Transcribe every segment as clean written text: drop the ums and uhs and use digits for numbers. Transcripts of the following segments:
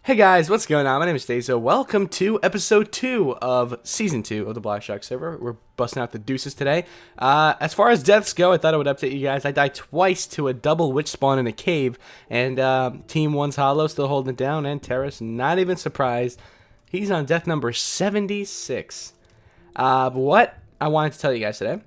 Hey guys, what's going on? My name is Dayzo. Welcome to episode 2 of season 2 of the BlockShock server. We're busting out the deuces today. As far as deaths go, I thought I would update you guys. I died twice to a double witch spawn in a cave, and Team 1's Hollow still holding it down, and Terrace, not even surprised. He's on death number 76. But what I wanted to tell you guys today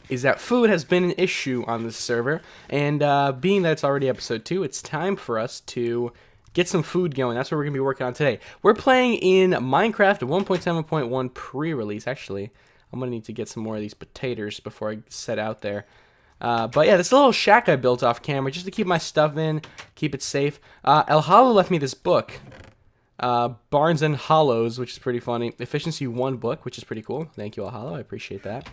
is that food has been an issue on this server, and being that it's already episode 2, it's time for us to get some food going. That's what we're going to be working on today. We're playing in Minecraft 1.7.1 pre-release. Actually, I'm going to need to get some more of these potatoes before I set out there. But yeah, this little shack I built off camera just to keep my stuff in, keep it safe. El Hollow left me this book, Barnes and Hollows, which is pretty funny. Efficiency 1 book, which is pretty cool. Thank you, El Hollow. I appreciate that.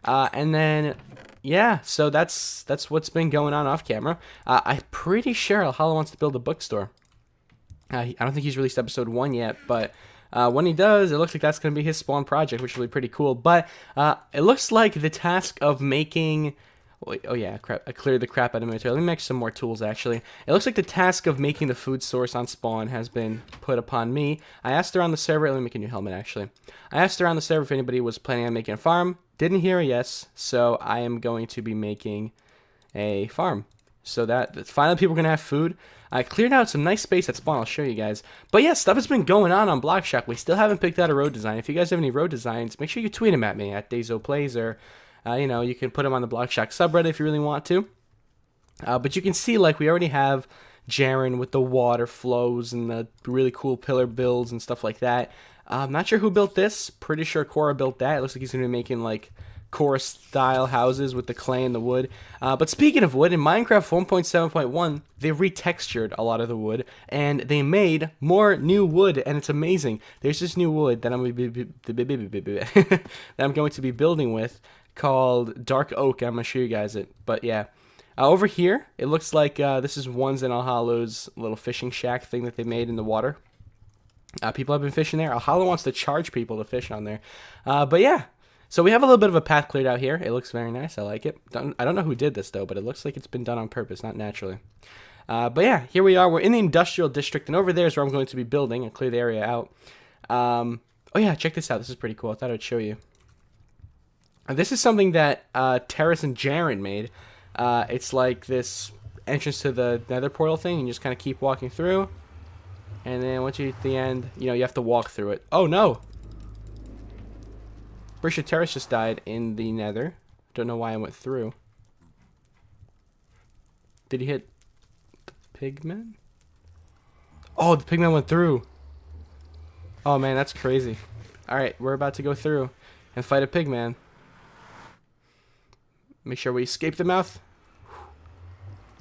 And then, yeah, so that's what's been going on off camera. I'm pretty sure El Hollow wants to build a bookstore. I don't think he's released episode 1 yet, but when he does, it looks like that's going to be his spawn project, which will be pretty cool. But it looks like the task of making... Oh yeah, crap! I cleared the crap out of my inventory. Let me make some more tools, actually. It looks like the task of making the food source on spawn has been put upon me. I asked around the server... Let me make a new helmet, actually. I asked around the server if anybody was planning on making a farm. Didn't hear a yes, so I am going to be making a farm. So that's finally people are going to have food. I cleared out some nice space at spawn. I'll show you guys. But yeah, stuff has been going on BlockShock. We still haven't picked out a road design. If you guys have any road designs, make sure you tweet them at me at DayzoPlays, or you know, you can put them on the BlockShock subreddit if you really want to. But you can see, like, we already have Jaren with the water flows and the really cool pillar builds and stuff like that. I'm not sure who built this. Pretty sure Cora built that. It looks like he's going to be making, like, Cora-style houses with the clay and the wood. But speaking of wood, in Minecraft 1.7.1, they retextured a lot of the wood, and they made more new wood, and it's amazing. There's this new wood that I'm going to be building with called Dark Oak. I'm going to show you guys it. But yeah. Over here, it looks like this is Ones and El Hollow's little fishing shack thing that they made in the water. People have been fishing there. El Hollow wants to charge people to fish on there. But yeah. So we have a little bit of a path cleared out here. It looks very nice. I like it. I don't know who did this, though, but it looks like it's been done on purpose, not naturally. But yeah, here we are. We're in the industrial district, and over there is where I'm going to be building and clear the area out. Oh yeah, check this out. This is pretty cool. I thought I'd show you. This is something that Terrace and Jaren made. It's like this entrance to the nether portal thing, and you just kind of keep walking through. And then once you hit the end, you know, you have to walk through it. Oh, no! Brisha Terrace just died in the nether. Don't know why I went through. Did he hit the pigman? Oh, the pigman went through. Oh man, that's crazy. Alright, we're about to go through and fight a pigman. Make sure we escape the mouth.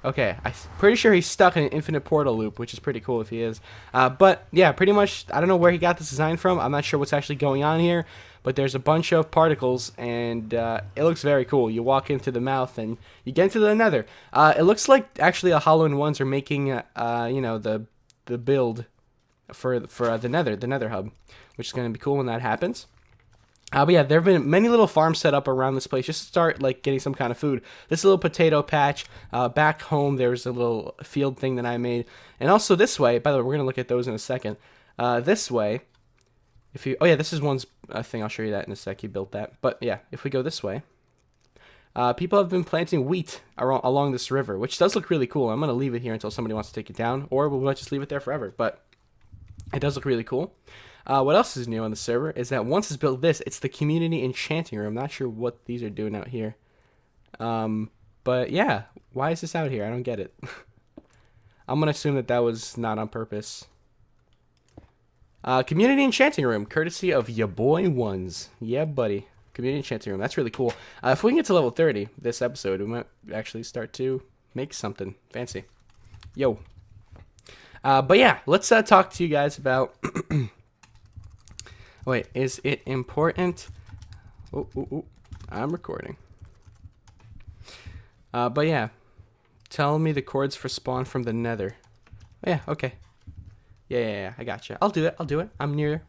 Okay, I'm pretty sure he's stuck in an infinite portal loop, which is pretty cool if he is. But yeah, pretty much, I don't know where he got this design from. I'm not sure what's actually going on here, but there's a bunch of particles, and it looks very cool. You walk into the mouth, and you get into the nether. It looks like actually a Hollow and Ones are making, you know, the build for the nether hub, which is going to be cool when that happens. But yeah, there have been many little farms set up around this place just to start, like, getting some kind of food. This little potato patch. Back home, there's a little field thing that I made. And also this way, by the way, we're going to look at those in a second. This way, if you... Oh yeah, this is one's thing. I'll show you that in a sec. He built that. But yeah, if we go this way, people have been planting wheat along this river, which does look really cool. I'm going to leave it here until somebody wants to take it down, or we'll just leave it there forever. But it does look really cool. What else is new on the server is that once it's built this, it's the community enchanting room. I'm not sure what these are doing out here. But yeah, why is this out here? I don't get it. I'm going to assume that that was not on purpose. Community enchanting room, courtesy of ya boy Ones. Yeah, buddy. Community enchanting room. That's really cool. If we can get to level 30 this episode, we might actually start to make something fancy. Yo. But yeah, let's talk to you guys about... Wait, is it important? Oh, I'm recording. But yeah, tell me the coords for spawn from the nether. Oh, yeah, okay. Yeah, I gotcha. I'll do it. I'm near.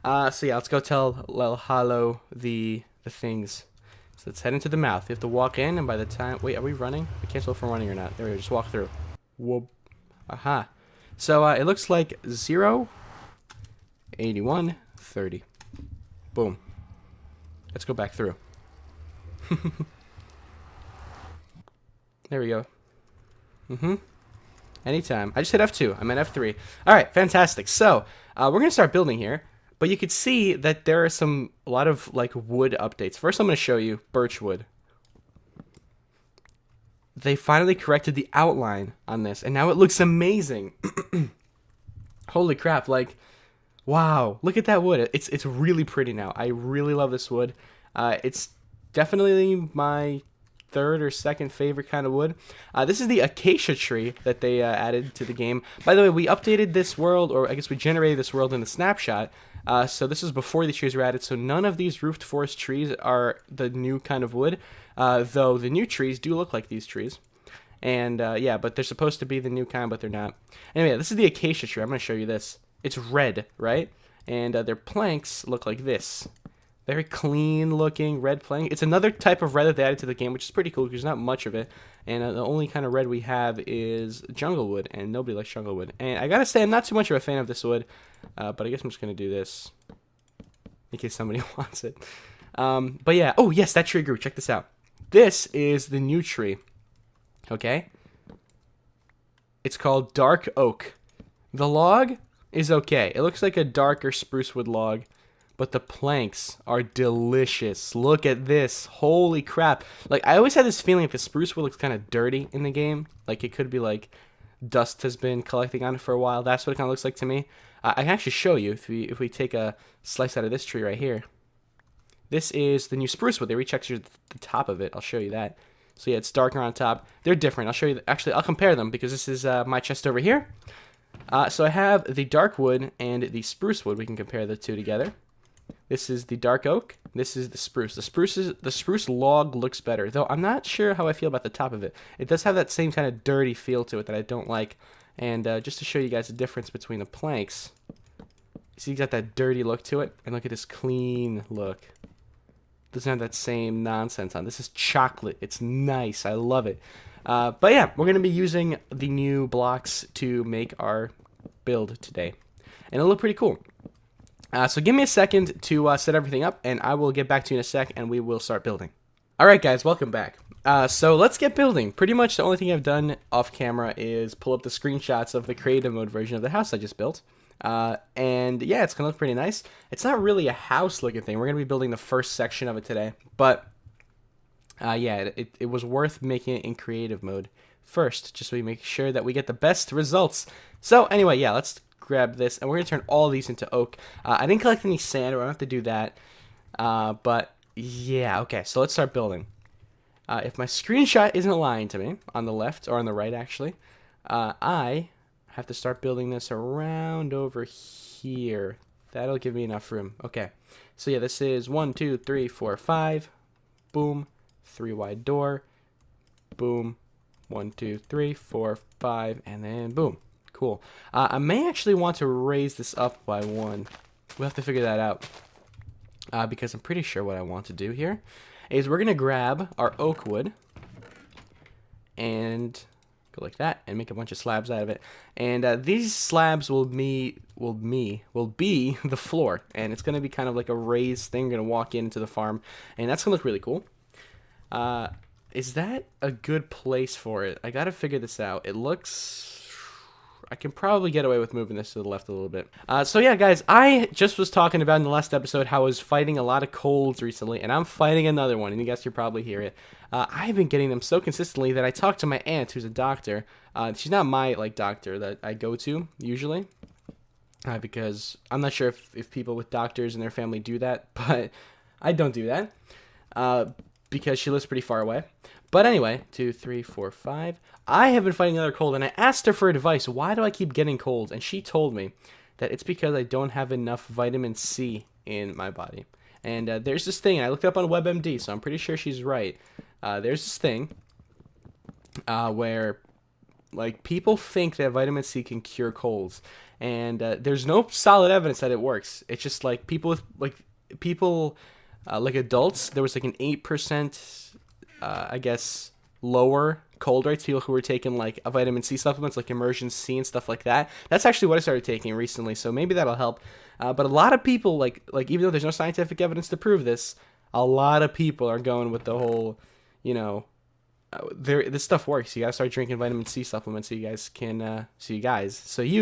So yeah, let's go tell El Hollow the things. So let's head into the mouth. You have to walk in, and by the time... Wait, are we running? I can't tell if we're running or not. There we go, just walk through. Whoop. Aha. So it looks like 0, 81, 30. Boom. Let's go back through. There we go. Anytime. I just hit F2. I'm at F3. All right, fantastic. So we're going to start building here. But you could see that there are a lot of like wood updates. First, I'm going to show you birch wood. They finally corrected the outline on this, and now it looks amazing. Holy crap, like, wow, look at that wood. It's really pretty now. I really love this wood. It's definitely my third or second favorite kind of wood. This is the acacia tree that they added to the game. By the way, we updated this world, or I guess we generated this world in the snapshot. So this is before these trees were added, so none of these roofed forest trees are the new kind of wood, though the new trees do look like these trees. And yeah, but they're supposed to be the new kind, but they're not. Anyway, this is the acacia tree. I'm going to show you this. It's red, right? And their planks look like this. Very clean looking red plank. It's another type of red that they added to the game, which is pretty cool because there's not much of it. And the only kind of red we have is jungle wood, and nobody likes jungle wood. And I gotta say, I'm not too much of a fan of this wood, but I guess I'm just gonna do this in case somebody wants it. But yeah, oh yes, that tree grew. Check this out. This is the new tree. Okay, it's called dark oak. The log is okay. It looks like a darker spruce wood log. But the planks are delicious. Look at this. Holy crap. Like, I always had this feeling if the spruce wood looks kind of dirty in the game. Like, it could be like dust has been collecting on it for a while. That's what it kind of looks like to me. I can actually show you if we take a slice out of this tree right here. This is the new spruce wood. They retextured the top of it. I'll show you that. So, yeah, it's darker on top. They're different. I'll show you. Actually, I'll compare them because this is my chest over here. So, I have the dark wood and the spruce wood. We can compare the two together. This is the dark oak. This is the spruce. The spruce log looks better, though I'm not sure how I feel about the top of it. It does have that same kind of dirty feel to it that I don't like. And just to show you guys the difference between the planks, see, you got that dirty look to it, and look at this clean look. Doesn't have that same nonsense on. This is chocolate. It's nice. I love it. But yeah, we're gonna be using the new blocks to make our build today, and it'll look pretty cool. So give me a second to set everything up, and I will get back to you in a sec, and we will start building. Alright guys, welcome back. So let's get building. Pretty much the only thing I've done off camera is pull up the screenshots of the creative mode version of the house I just built. And yeah, it's going to look pretty nice. It's not really a house looking thing. We're going to be building the first section of it today. But yeah, it was worth making it in creative mode first, just so we make sure that we get the best results. So anyway, yeah, let's grab this, and we're going to turn all these into oak. I didn't collect any sand, or I don't have to do that. But yeah, okay, so let's start building. If my screenshot isn't lying to me, on the left, or on the right actually, I have to start building this around over here. That'll give me enough room. Okay, so yeah, this is 1, 2, 3, 4, 5. Boom. 3 wide door. Boom. 1, 2, 3, 4, 5, and then boom. Cool. I may actually want to raise this up by 1. We'll have to figure that out. Because I'm pretty sure what I want to do here is we're going to grab our oak wood and go like that and make a bunch of slabs out of it. And these slabs will be the floor. And it's going to be kind of like a raised thing. We're going to walk into the farm. And that's going to look really cool. Is that a good place for it? I got to figure this out. It looks... I can probably get away with moving this to the left a little bit. So yeah, guys, I just was talking about in the last episode how I was fighting a lot of colds recently, and I'm fighting another one, and you guys can probably hear it. I've been getting them so consistently that I talked to my aunt, who's a doctor. She's not my doctor that I go to usually, because I'm not sure if people with doctors in their family do that, but I don't do that because she lives pretty far away. But anyway, 2, 3, 4, 5. I have been fighting another cold, and I asked her for advice. Why do I keep getting colds? And she told me that it's because I don't have enough vitamin C in my body. And there's this thing, and I looked up on WebMD, so I'm pretty sure she's right. There's this thing where, like, people think that vitamin C can cure colds, and there's no solid evidence that it works. It's just like people with like adults. There was like an 8%. I guess lower cold rates, people who were taking like a vitamin C supplements like immersion C and stuff like that. That's actually what I started taking recently, so maybe that'll help. But a lot of people like even though there's no scientific evidence to prove this, a lot of people are going with the whole, you know, this stuff works. You gotta start drinking vitamin C supplements so you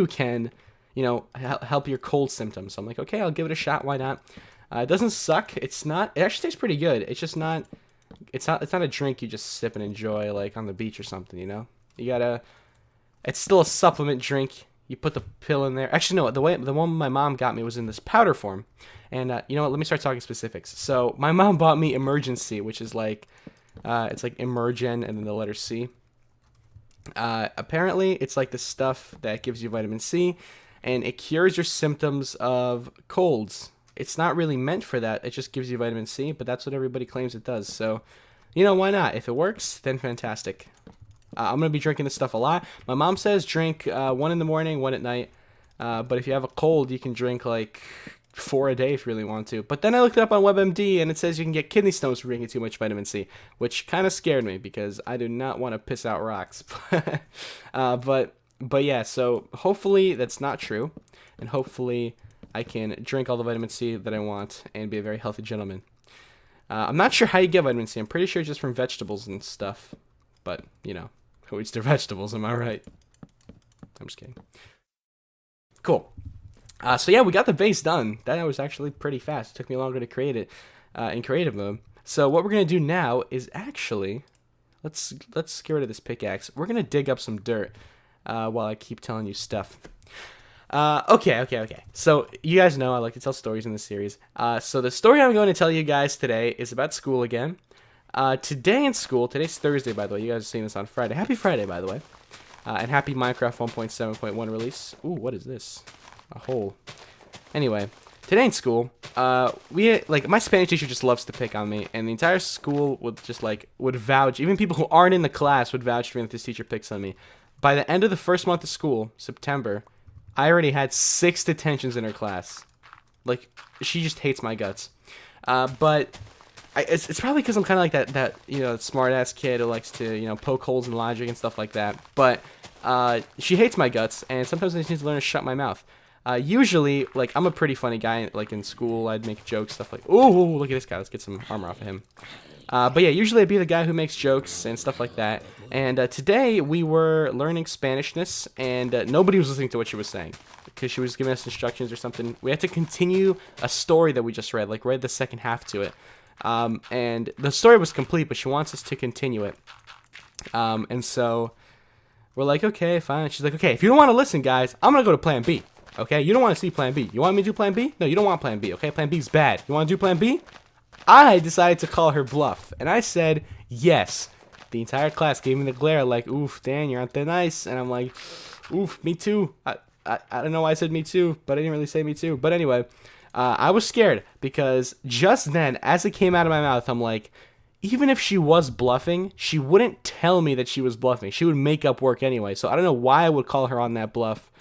can, you know, help your cold symptoms. So I'm like, okay, I'll give it a shot. Why not? It doesn't suck. It actually tastes pretty good. It's just not. It's not a drink you just sip and enjoy like on the beach or something. You know, it's still a supplement drink. You put the pill in there. Actually, no. The one my mom got me was in this powder form. And you know what? Let me start talking specifics. So my mom bought me Emergency, which is like, it's like Emergen and then the letter C. Apparently, it's like the stuff that gives you vitamin C, and it cures your symptoms of colds. It's not really meant for that. It just gives you vitamin C, but that's what everybody claims it does. So, you know, why not? If it works, then fantastic. I'm going to be drinking this stuff a lot. My mom says drink 1 in the morning, 1 at night. But if you have a cold, you can drink like 4 a day if you really want to. But then I looked it up on WebMD, and it says you can get kidney stones for drinking too much vitamin C, which kind of scared me because I do not want to piss out rocks. But yeah, so hopefully that's not true, and hopefully I can drink all the vitamin C that I want and be a very healthy gentleman. I'm not sure how you get vitamin C. I'm pretty sure it's just from vegetables and stuff. But, you know, who eats their vegetables, am I right? I'm just kidding. Cool. So yeah, we got the base done. That was actually pretty fast. It took me longer to create it in creative mode. So what we're going to do now is actually, let's get rid of this pickaxe. We're going to dig up some dirt while I keep telling you stuff. Okay. So you guys know I like to tell stories in this series. So the story I'm going to tell you guys today is about school again. Today in school, today's Thursday, by the way. You guys are seeing this on Friday. Happy Friday, by the way. And happy Minecraft 1.7.1 release. Ooh, what is this? A hole. Anyway, today in school, my Spanish teacher just loves to pick on me, and the entire school would vouch. Even people who aren't in the class would vouch for me that this teacher picks on me. By the end of the first month of school, September, I already had 6 detentions in her class. Like, she just hates my guts. But it's probably because I'm kind of like that you know, smart ass kid who likes to, you know, poke holes in logic and stuff like that. But she hates my guts, and sometimes I just need to learn to shut my mouth. Usually, like, I'm a pretty funny guy. Like, in school, I'd make jokes, stuff like, ooh, look at this guy. Let's get some armor off of him. But yeah, usually I'd be the guy who makes jokes and stuff like that. And today we were learning Spanishness, and nobody was listening to what she was saying because she was giving us instructions or something. We had to continue a story that we just read, like read the second half to it. And the story was complete, but she wants us to continue it. And so we're like, okay, fine. She's like, okay, if you don't want to listen, guys, I'm going to go to plan B. Okay, you don't want to see plan B. You want me to do plan B? No, you don't want plan B. Okay, plan B's bad. You want to do plan B? I decided to call her bluff, and I said yes. The entire class gave me the glare, like, oof, Dan, you're not that nice. And I'm like, oof, me too. I don't know why I said me too, but I didn't really say me too. But anyway, I was scared because just then, as it came out of my mouth, I'm like, even if she was bluffing, she wouldn't tell me that she was bluffing. She would make up work anyway. So I don't know why I would call her on that bluff.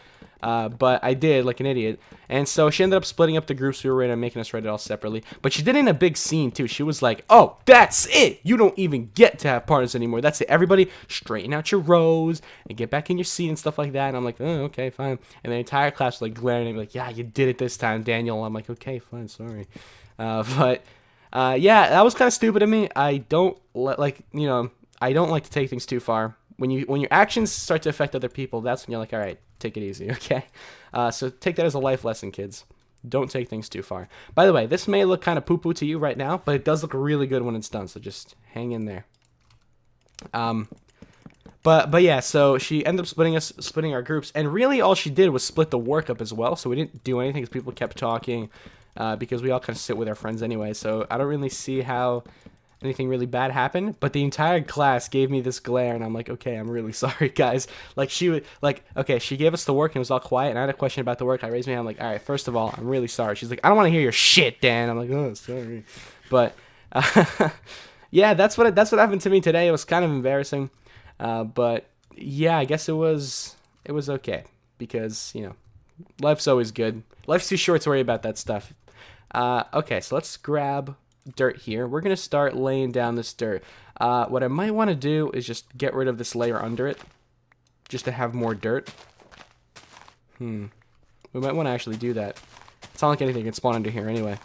But I did, like an idiot. And so she ended up splitting up the groups we were in and making us write it all separately. But she did it in a big scene, too. She was like, oh, that's it! You don't even get to have partners anymore. That's it. Everybody straighten out your rows and get back in your seat and stuff like that. And I'm like, oh, okay, fine. And the entire class was like glaring at me like, yeah, you did it this time, Daniel. I'm like, okay, fine, sorry. Yeah, that was kind of stupid of me. I don't like to take things too far. When your actions start to affect other people, that's when you're like, all right, take it easy, okay? So take that as a life lesson, kids. Don't take things too far. By the way, this may look kind of poo-poo to you right now, but it does look really good when it's done, so just hang in there. But yeah, so she ended up splitting our groups, and really all she did was split the work up as well, so we didn't do anything because people kept talking, because we all kind of sit with our friends anyway, so I don't really see how anything really bad happened, but the entire class gave me this glare, and I'm like, okay, I'm really sorry, guys. Like, okay, she gave us the work, and it was all quiet, and I had a question about the work. I raised my hand, I'm like, all right, first of all, I'm really sorry. She's like, I don't want to hear your shit, Dan. I'm like, oh, sorry. But, yeah, that's what happened to me today. It was kind of embarrassing, but, yeah, I guess it was okay, because, you know, life's always good. Life's too short to worry about that stuff. Okay, so let's grab dirt here. We're gonna start laying down this dirt. What I might want to do is just get rid of this layer under it, just to have more dirt. We might want to actually do that. It's not like anything can spawn under here anyway.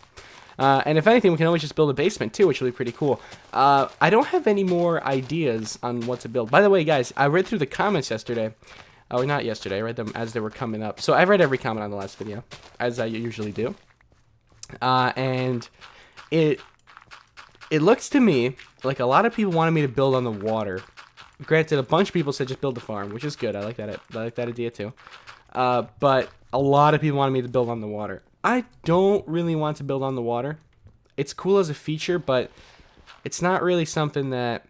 And if anything, we can always just build a basement too, which will be pretty cool. I don't have any more ideas on what to build. By the way, guys, I read through the comments yesterday. Oh, not yesterday. I read them as they were coming up. So I read every comment on the last video, as I usually do. And it looks to me like a lot of people wanted me to build on the water. Granted, a bunch of people said just build the farm, which is good. I like that. I like that idea too. But a lot of people wanted me to build on the water. I don't really want to build on the water. It's cool as a feature, but it's not really something that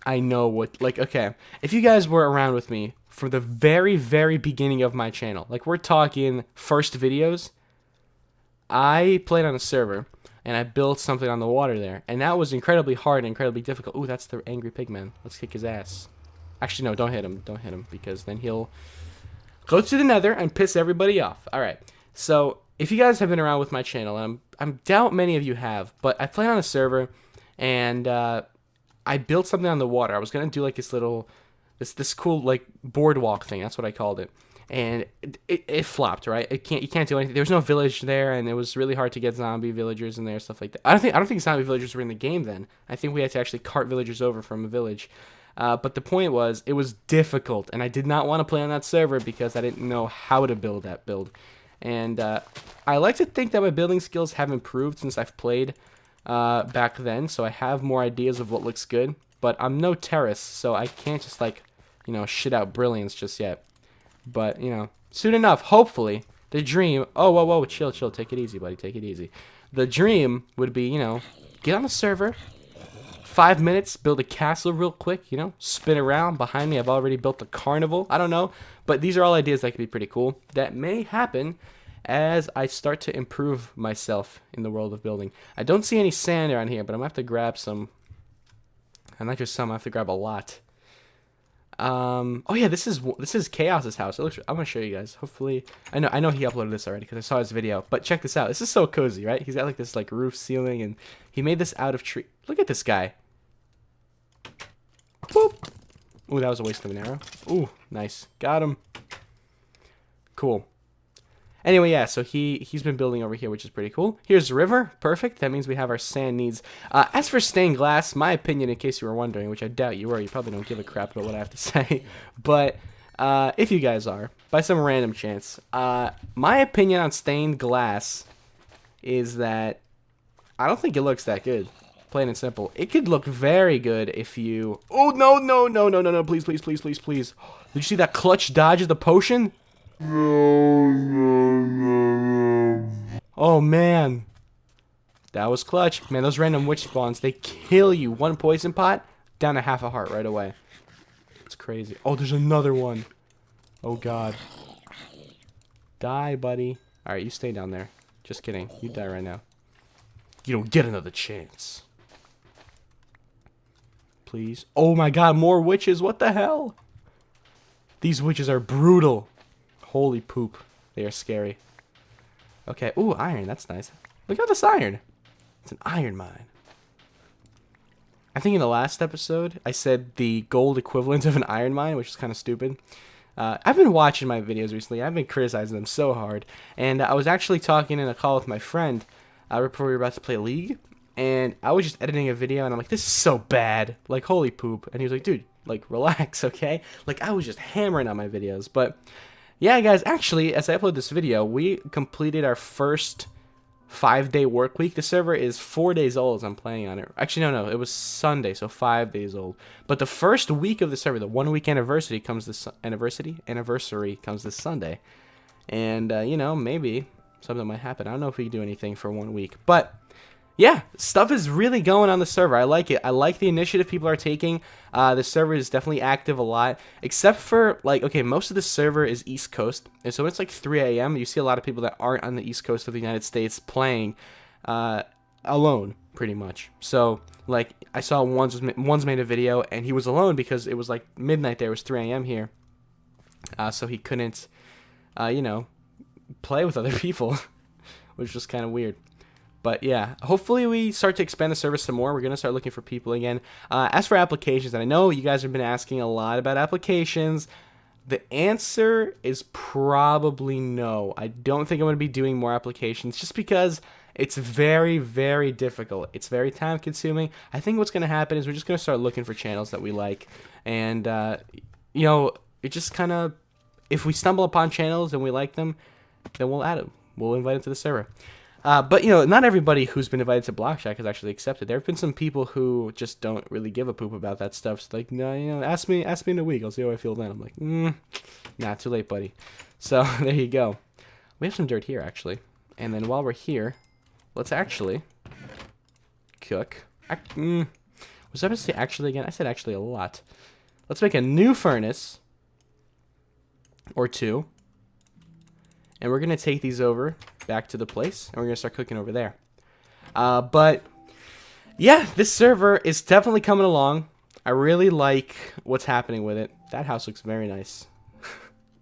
I know what, like, okay, if you guys were around with me from the very, very beginning of my channel, like we're talking first videos, I played on a server and I built something on the water there, and that was incredibly hard and incredibly difficult. Ooh, that's the angry pigman. Let's kick his ass. Actually, no, don't hit him. Don't hit him, because then he'll go to the nether and piss everybody off. All right. So, if you guys have been around with my channel, and I doubt many of you have, but I played on a server, and I built something on the water. I was gonna do like this little, this cool like boardwalk thing. That's what I called it, and it flopped. Right? You can't do anything. There was no village there, and it was really hard to get zombie villagers in there, stuff like that. I don't think zombie villagers were in the game then. I think we had to actually cart villagers over from a village. But the point was, it was difficult, and I did not want to play on that server because I didn't know how to build that build. And I like to think that my building skills have improved since I've played back then, so I have more ideas of what looks good. But I'm no terrorist, so I can't just, like, you know, shit out brilliance just yet. But, you know, soon enough, hopefully, the dream... Oh, whoa, whoa, chill, take it easy, buddy, take it easy. The dream would be, you know, get on the server, 5 minutes, build a castle real quick, you know, spin around. Behind me, I've already built a carnival. I don't know, but these are all ideas that could be pretty cool. That may happen as I start to improve myself in the world of building. I don't see any sand around here, but I'm going to have to grab some. And not just some, I have to grab a lot. Oh yeah, this is Chaos's house. It looks, I'm going to show you guys. Hopefully, I know he uploaded this already because I saw his video. But check this out. This is so cozy, right? He's got like this like roof ceiling, and he made this out of tree. Look at this guy. Boop. Ooh, that was a waste of an arrow. Ooh, nice. Got him. Cool. Anyway, yeah, so he's been building over here, which is pretty cool. Here's the river. Perfect. That means we have our sand needs. As for stained glass, my opinion, in case you were wondering, which I doubt you were, you probably don't give a crap about what I have to say, but if you guys are, by some random chance, my opinion on stained glass is that I don't think it looks that good. Plain and simple. It could look very good if you... Oh, no. Please. Did you see that clutch dodge of the potion? Oh, man. That was clutch. Man, those random witch spawns, they kill you. One poison pot, down to half a heart right away. It's crazy. Oh, there's another one. Oh, God. Die, buddy. Alright, you stay down there. Just kidding. You die right now. You don't get another chance. Please. Oh my god, more witches. What the hell? These witches are brutal. Holy poop. They are scary. Okay. Ooh, iron. That's nice. Look at this iron. It's an iron mine. I think in the last episode, I said the gold equivalent of an iron mine, which is kind of stupid. I've been watching my videos recently. I've been criticizing them so hard. And I was actually talking in a call with my friend before we were about to play League. And I was just editing a video, and I'm like, this is so bad. Like, holy poop. And he was like, dude, like, relax, okay? Like, I was just hammering on my videos. But, yeah, guys, actually, as I upload this video, we completed our first 5-day work week. The server is 4 days old as I'm playing on it. Actually, no, it was Sunday, so 5 days old. But the first week of the server, the 1 week anniversary comes this anniversary comes this Sunday. And, you know, maybe something might happen. I don't know if we can do anything for 1 week. But... yeah, stuff is really going on the server. I like it. I like the initiative people are taking. The server is definitely active a lot. Except for, like, okay, most of the server is East Coast. And so when it's like 3 a.m., you see a lot of people that aren't on the East Coast of the United States playing alone, pretty much. So, like, I saw one's made a video, and he was alone because it was like midnight there. It was 3 a.m. here. So he couldn't, you know, play with other people, which was kind of weird. But yeah, hopefully we start to expand the service some more. We're going to start looking for people again. As for applications, and I know you guys have been asking a lot about applications, the answer is probably no. I don't think I'm going to be doing more applications just because it's very, very difficult. It's very time consuming. I think what's going to happen is we're just going to start looking for channels that we like. And, you know, it just kind of, if we stumble upon channels and we like them, then we'll add them. We'll invite them to the server. But, you know, not everybody who's been invited to BlockShock has actually accepted. There have been some people who just don't really give a poop about that stuff. So like, no, you know, ask me in a week. I'll see how I feel then. I'm like, nah, too late, buddy. So there you go. We have some dirt here, actually. And then while we're here, let's actually cook. Was I supposed to say actually again? I said actually a lot. Let's make a new furnace. Or two. And we're going to take these over back to the place. And we're going to start cooking over there. But, yeah, this server is definitely coming along. I really like what's happening with it. That house looks very nice.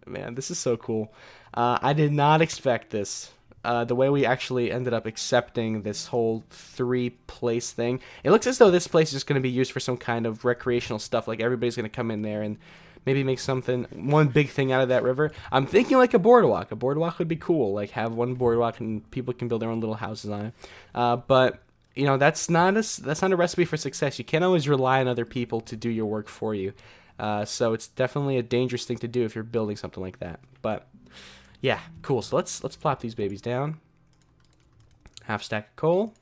Man, this is so cool. I did not expect this. The way we actually ended up accepting this whole 3-place thing. It looks as though this place is just going to be used for some kind of recreational stuff. Like, everybody's going to come in there and maybe make one big thing out of that river. I'm thinking like a boardwalk. A boardwalk would be cool. Like, have one boardwalk and people can build their own little houses on it. But, you know, that's not a recipe for success. You can't always rely on other people to do your work for you. So it's definitely a dangerous thing to do if you're building something like that. But yeah, cool. So let's plop these babies down. Half stack of coal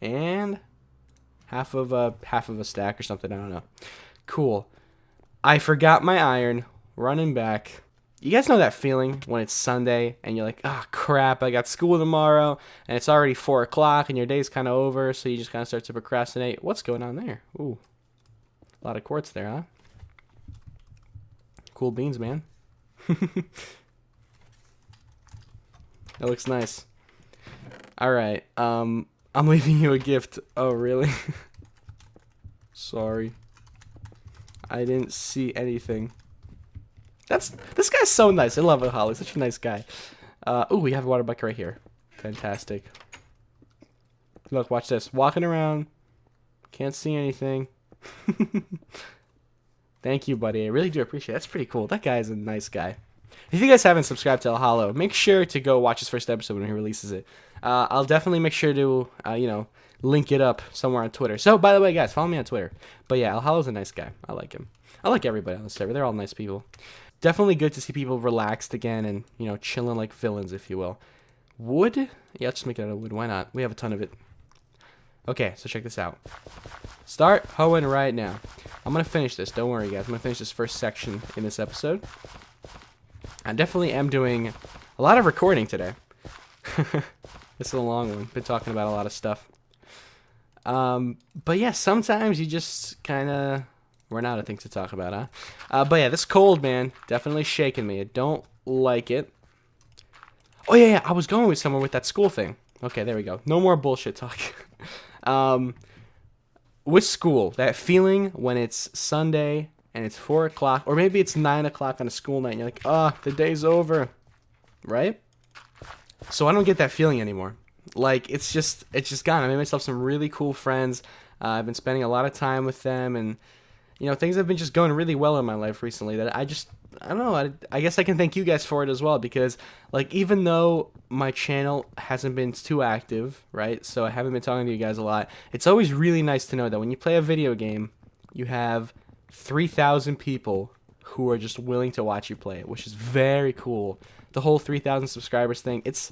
and half of a stack or something. I don't know. Cool. I forgot my iron. Running back. You guys know that feeling when it's Sunday and you're like, oh crap, I got school tomorrow and it's already 4 o'clock and your day's kind of over, so you just kind of start to procrastinate. What's going on there? Ooh, a lot of quartz there, huh? Cool beans, man. That looks nice. Alright, I'm leaving you a gift. Oh, really? Sorry. I didn't see anything. This guy's so nice. I love it, Holly. Such a nice guy. Ooh, we have a water bucket right here. Fantastic. Look, watch this. Walking around. Can't see anything. Thank you, buddy. I really do appreciate it. That's pretty cool. That guy is a nice guy. If you guys haven't subscribed to El Hollow, make sure to go watch his first episode when he releases it. I'll definitely make sure to, you know, link it up somewhere on Twitter. So, by the way, guys, follow me on Twitter. But yeah, El Hollow's a nice guy. I like him. I like everybody on the server. They're all nice people. Definitely good to see people relaxed again and, you know, chilling like villains, if you will. Wood? Yeah, let's just make it out of wood. Why not? We have a ton of it. Okay, so check this out. Start hoeing right now. I'm going to finish this. Don't worry, guys. I'm going to finish this first section in this episode. I definitely am doing a lot of recording today. This is a long one. Been talking about a lot of stuff. But yeah, sometimes you just kind of run out of things to talk about, huh? But yeah, this cold, man, definitely shaking me. I don't like it. Oh yeah, I was going with someone with that school thing. Okay, there we go. No more bullshit talk. With school, that feeling when it's Sunday and it's 4 o'clock, or maybe it's 9 o'clock on a school night, and you're like, oh, the day's over, right? So I don't get that feeling anymore. Like, it's just gone. I made myself some really cool friends. I've been spending a lot of time with them, and, you know, things have been just going really well in my life recently that I don't know, I guess I can thank you guys for it as well, because, like, even though my channel hasn't been too active, right, so I haven't been talking to you guys a lot, it's always really nice to know that when you play a video game, you have 3,000 people who are just willing to watch you play it, which is very cool. The whole 3,000 subscribers thing, it's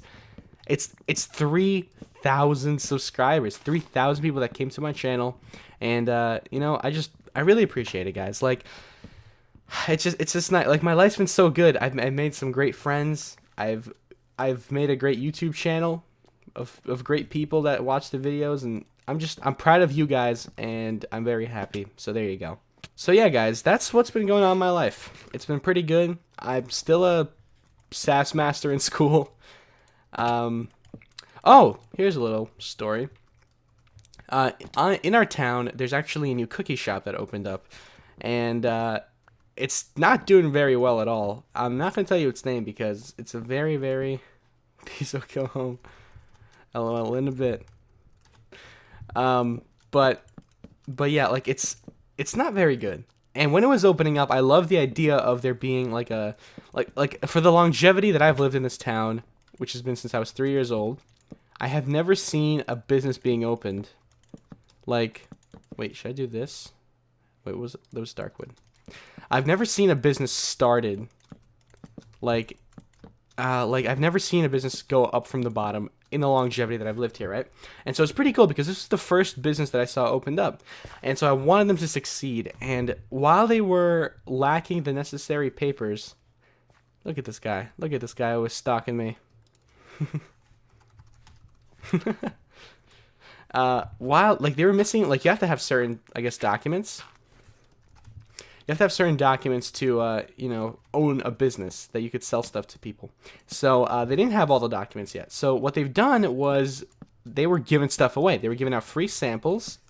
3,000 subscribers, 3,000 people that came to my channel, and, you know, I really appreciate it, guys. Like, it's just not, like, my life's been so good. I've made some great friends. I've made a great YouTube channel of great people that watch the videos, and I'm proud of you guys, and I'm very happy. So there you go. So yeah, guys, that's what's been going on in my life. It's been pretty good. I'm still a SAS master in school. Oh, here's a little story. In our town, there's actually a new cookie shop that opened up, and it's not doing very well at all. I'm not going to tell you its name because it's a very, very... Dayzo, go home. LOL, in a bit. But yeah, like it's not very good. And when it was opening up, I love the idea of there being like a like for the longevity that I've lived in this town, which has been since I was 3 years old. I have never seen a business being opened. Like, wait, should I do this? Wait, what was it? That was Darkwood. I've never seen a business started. Like I've never seen a business go up from the bottom in the longevity that I've lived here, right? And so it's pretty cool because this is the first business that I saw opened up. And so I wanted them to succeed. And while they were lacking the necessary papers, look at this guy. Look at this guy who was stalking me. While like they were missing, like you have to have certain, I guess, documents. You have to have certain documents to, you know, own a business that you could sell stuff to people. So they didn't have all the documents yet. So what they've done was they were giving stuff away. They were giving out free samples.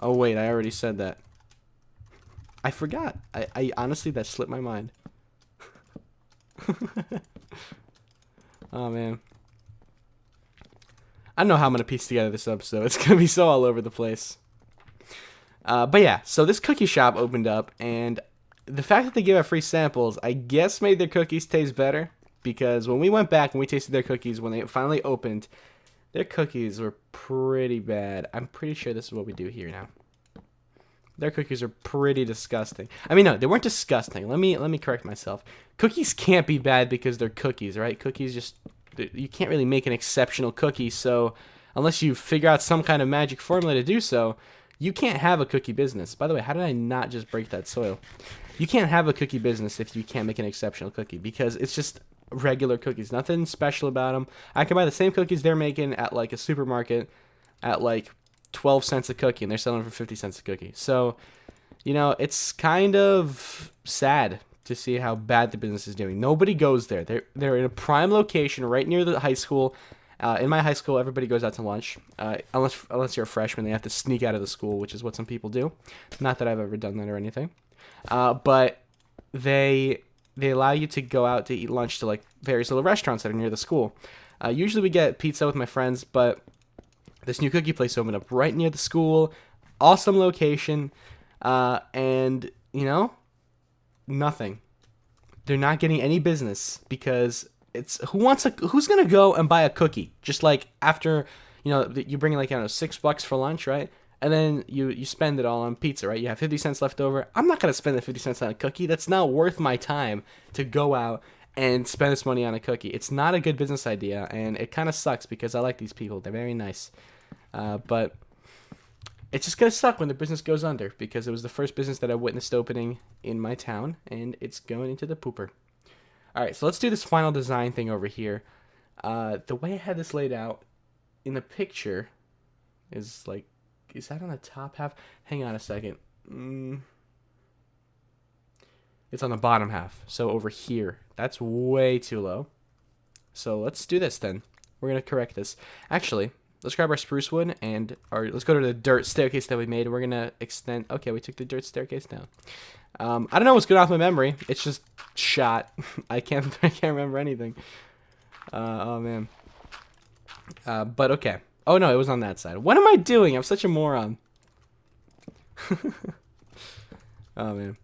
Oh, wait, I already said that. I forgot. I honestly, that slipped my mind. Oh, man. I don't know how I'm going to piece together this episode. It's going to be so all over the place. But yeah, so this cookie shop opened up, and the fact that they give out free samples, I guess made their cookies taste better, because when we went back and we tasted their cookies when they finally opened, their cookies were pretty bad. I'm pretty sure this is what we do here now. Their cookies are pretty disgusting. I mean, no, they weren't disgusting. Let me correct myself. Cookies can't be bad because they're cookies, right? Cookies just, you can't really make an exceptional cookie, so unless you figure out some kind of magic formula to do so, you can't have a cookie business. By the way, how did I not just break that soil? You can't have a cookie business if you can't make an exceptional cookie, because it's just regular cookies. Nothing special about them. I can buy the same cookies they're making at like a supermarket at like 12 cents a cookie, and they're selling for 50 cents a cookie. So, you know, it's kind of sad to see how bad the business is doing. Nobody goes there. They're in a prime location right near the high school. In my high school, everybody goes out to lunch. Unless you're a freshman, they have to sneak out of the school, which is what some people do. Not that I've ever done that or anything. But they allow you to go out to eat lunch to like various little restaurants that are near the school. Usually we get pizza with my friends, but this new cookie place opened up right near the school. Awesome location. And, you know, nothing. They're not getting any business because it's who's gonna go and buy a cookie just like after, you know, you bring like, I don't know, $6 for lunch, right? And then you spend it all on pizza, right? You have 50 cents left over. I'm not gonna spend the 50 cents on a cookie. That's not worth my time to go out and spend this money on a cookie. It's not a good business idea, and it kind of sucks because I like these people. They're very nice, but it's just gonna suck when the business goes under, because it was the first business that I witnessed opening in my town, and it's going into the pooper. All right, so let's do this final design thing over here. The way I had this laid out in the picture is like, is that on the top half? Hang on a second. It's on the bottom half. So over here, that's way too low. So let's do this then. We're gonna correct this. Actually, let's grab our spruce wood and let's go to the dirt staircase that we made. We're gonna extend. Okay, we took the dirt staircase down. I don't know what's going off my memory. It's just shot. I can't remember anything. Oh man. But okay. Oh no, it was on that side. What am I doing? I'm such a moron. Oh man.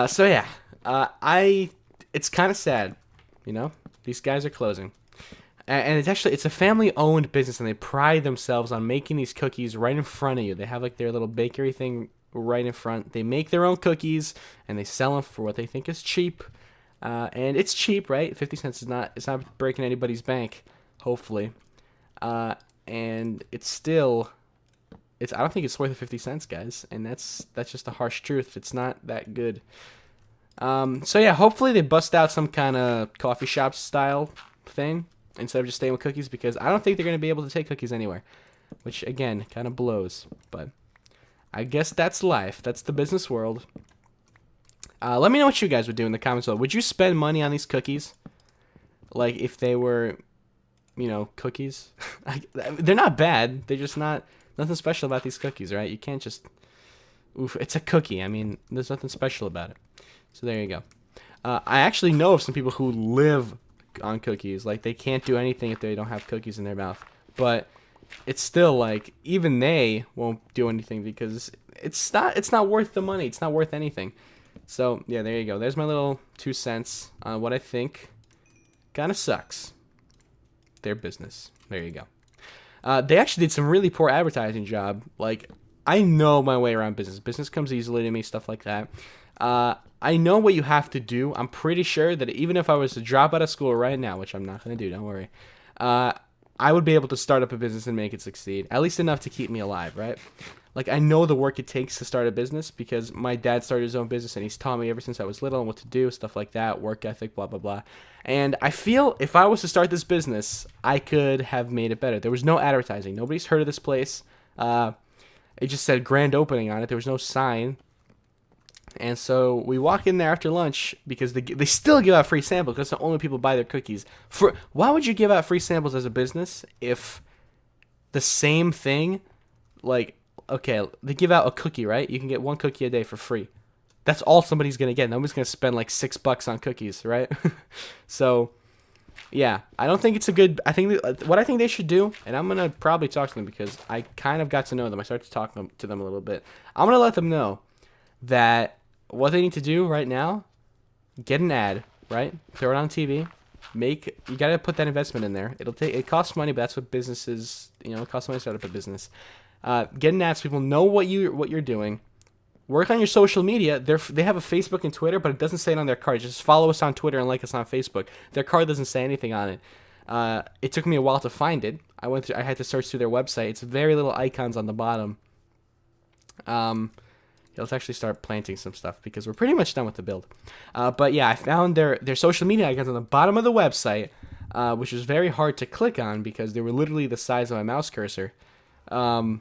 So yeah. It's kind of sad, you know? These guys are closing. And it's a family-owned business, and they pride themselves on making these cookies right in front of you. They have like their little bakery thing right in front. They make their own cookies, and they sell them for what they think is cheap. And it's cheap, right? 50 cents is not, it's not breaking anybody's bank, hopefully. And it's still, I don't think it's worth the 50 cents, guys. And that's just a harsh truth. It's not that good. So yeah, hopefully they bust out some kind of coffee shop style thing instead of just staying with cookies, because I don't think they're going to be able to take cookies anywhere, which again kind of blows. But I guess that's life. That's the business world. Let me know what you guys would do in the comments below. Would you spend money on these cookies? Like if they were, you know, cookies? They're not bad. They're just nothing special about these cookies, right? You can't just, oof, it's a cookie. I mean, there's nothing special about it. So there you go. I actually know of some people who live on cookies. Like they can't do anything if they don't have cookies in their mouth. But it's still like even they won't do anything because it's not worth the money. It's not worth anything. So yeah, there you go. There's my little 2 cents on what I think kind of sucks. Their business. There you go. They actually did some really poor advertising job. Like, I know my way around business. Business comes easily to me, stuff like that. I know what you have to do. I'm pretty sure that even if I was to drop out of school right now, which I'm not going to do, don't worry, I would be able to start up a business and make it succeed. At least enough to keep me alive, right? Like, I know the work it takes to start a business because my dad started his own business and he's taught me ever since I was little and what to do, stuff like that, work ethic, blah, blah, blah. And I feel if I was to start this business, I could have made it better. There was no advertising. Nobody's heard of this place. It just said grand opening on it. There was no sign. And so we walk in there after lunch because they still give out free samples because the only people buy their cookies. Why would you give out free samples as a business if the same thing, like, okay, they give out a cookie, right? You can get 1 cookie a day for free. That's all somebody's going to get. Nobody's going to spend like $6 on cookies, right? So, yeah, I don't think it's a good... what I think they should do, and I'm going to probably talk to them because I kind of got to know them. I started to talk to them a little bit. I'm going to let them know that what they need to do right now, get an ad, right? Throw it on TV. You got to put that investment in there. It costs money, but that's what businesses, it costs money to start up a business. Get an ad so people know what you're doing. Work on your social media. They have a Facebook and Twitter, but it doesn't say it on their card. Just follow us on Twitter and like us on Facebook. Their card doesn't say anything on it. It took me a while to find it. I had to search through their website. It's very little icons on the bottom. Let's actually start planting some stuff because we're pretty much done with the build. But yeah, I found their social media icons on the bottom of the website, which was very hard to click on because they were literally the size of my mouse cursor. And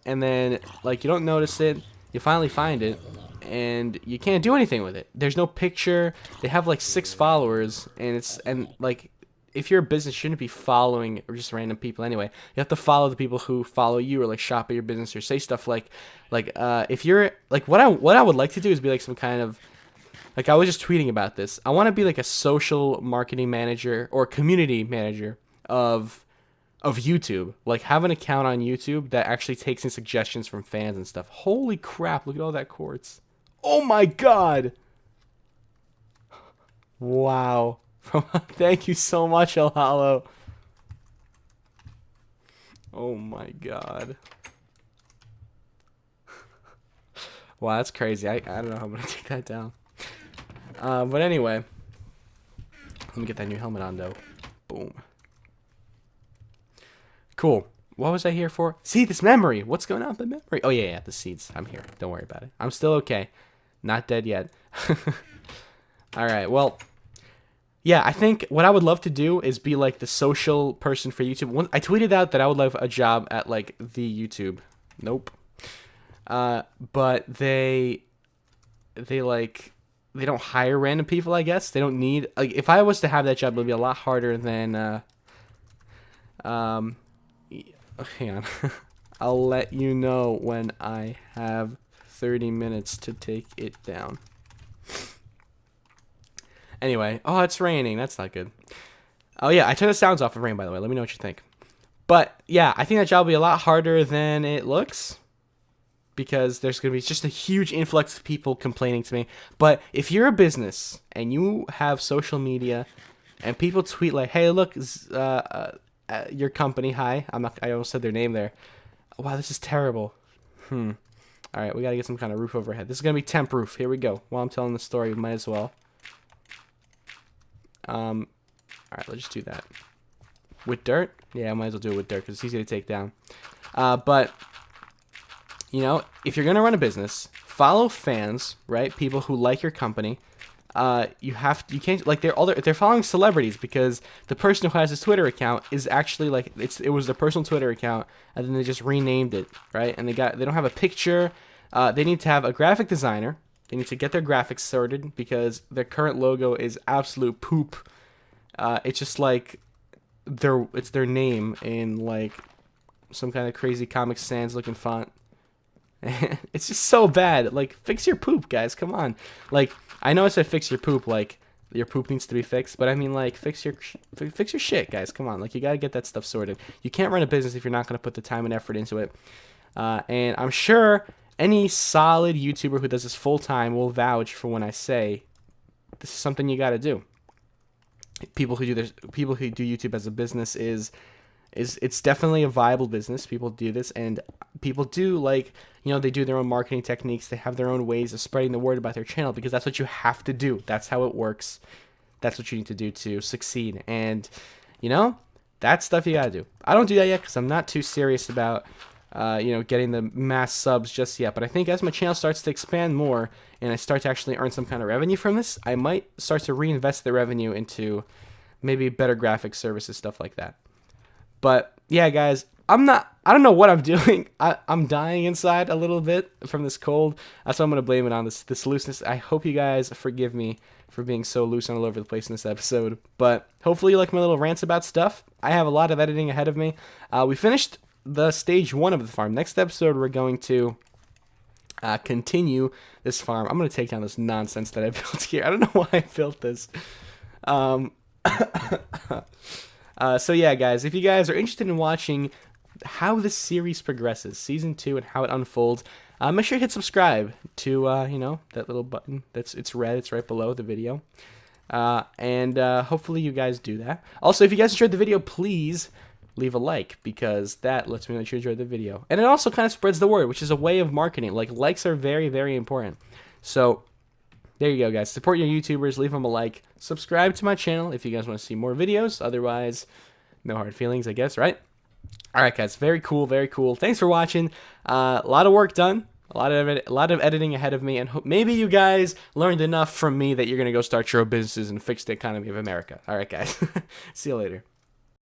then, like, you don't notice it. You finally find it, and you can't do anything with it. There's no picture. They have like 6 followers, and like, if you're a business, you shouldn't be following or just random people anyway. You have to follow the people who follow you or like shop at your business or say stuff like if you're like what I would like to do is be like some kind of, like, I was just tweeting about this. I want to be like a social marketing manager or community manager of YouTube. Like, have an account on YouTube that actually takes in suggestions from fans and stuff. Holy crap, look at all that quartz. Oh my god. Wow. Thank you so much, El Hollow. Oh my god. Wow, that's crazy. I don't know how I'm gonna take that down. But anyway, let me get that new helmet on though. Boom. Cool. What was I here for? See, this memory. What's going on with the memory? Oh yeah, the seeds. I'm here. Don't worry about it. I'm still okay. Not dead yet. All right. Well. Yeah, I think what I would love to do is be like the social person for YouTube. I tweeted out that I would love a job at like the YouTube. Nope. But they don't hire random people, I guess. They don't need, like, if I was to have that job, it would be a lot harder than hang on. I'll let you know when I have 30 minutes to take it down. Anyway, oh, it's raining. That's not good. Oh, yeah, I turned the sounds off of rain, by the way. Let me know what you think. But, yeah, I think that job will be a lot harder than it looks because there's going to be just a huge influx of people complaining to me. But if you're a business and you have social media and people tweet like, hey, look, your company, hi. I almost said their name there. Wow, this is terrible. All right, we got to get some kind of roof overhead. This is going to be temp roof. Here we go. While I'm telling the story, we might as well. All right, let's just do that. With dirt? Yeah, I might as well do it with dirt because it's easy to take down. But, if you're going to run a business, follow fans, right? People who like your company. You can't, like, they're following celebrities because the person who has this Twitter account is actually, like, it was their personal Twitter account, and then they just renamed it, right? And they don't have a picture. They need to have a graphic designer. They need to get their graphics sorted because their current logo is absolute poop. It's just like it's their name in like some kind of crazy Comic Sans looking font. It's just so bad. Like, fix your poop, guys. Come on. Like, I know I said fix your poop like your poop needs to be fixed, but I mean, like, fix your shit, guys. Come on, like, you gotta get that stuff sorted. You can't run a business if you're not gonna put the time and effort into it. And I'm sure any solid YouTuber who does this full time will vouch for when I say this is something you gotta do. People who do YouTube as a business it's definitely a viable business. People do this, and people do, like, you know, they do their own marketing techniques. They have their own ways of spreading the word about their channel, because that's what you have to do. That's how it works. That's what you need to do to succeed. And, you know, that's stuff you gotta do. I don't do that yet because I'm not too serious about, you know, getting the mass subs just yet. But I think as my channel starts to expand more and I start to actually earn some kind of revenue from this, I might start to reinvest the revenue into maybe better graphic services, stuff like that. But yeah, guys, I don't know what I'm doing. I'm dying inside a little bit from this cold. So I'm going to blame it on this looseness. I hope you guys forgive me for being so loose and all over the place in this episode. But hopefully you like my little rants about stuff. I have a lot of editing ahead of me. We finished the stage 1 of the farm. Next episode, we're going to continue this farm. I'm going to take down this nonsense that I built here. I don't know why I built this. So yeah, guys, if you guys are interested in watching how this series progresses, season 2, and how it unfolds, make sure you hit subscribe to you know, that little button it's red. It's right below the video, and hopefully you guys do that. Also, if you guys enjoyed the video, please leave a like, because that lets me know that you enjoyed the video, and it also kind of spreads the word, which is a way of marketing. Like, likes are very, very important. So there you go, guys. Support your YouTubers. Leave them a like. Subscribe to my channel if you guys want to see more videos. Otherwise, no hard feelings, I guess, right? All right, guys. Very cool, very cool. Thanks for watching. A lot of work done. A lot of editing ahead of me. And maybe you guys learned enough from me that you're going to go start your own businesses and fix the economy of America. All right, guys. See you later.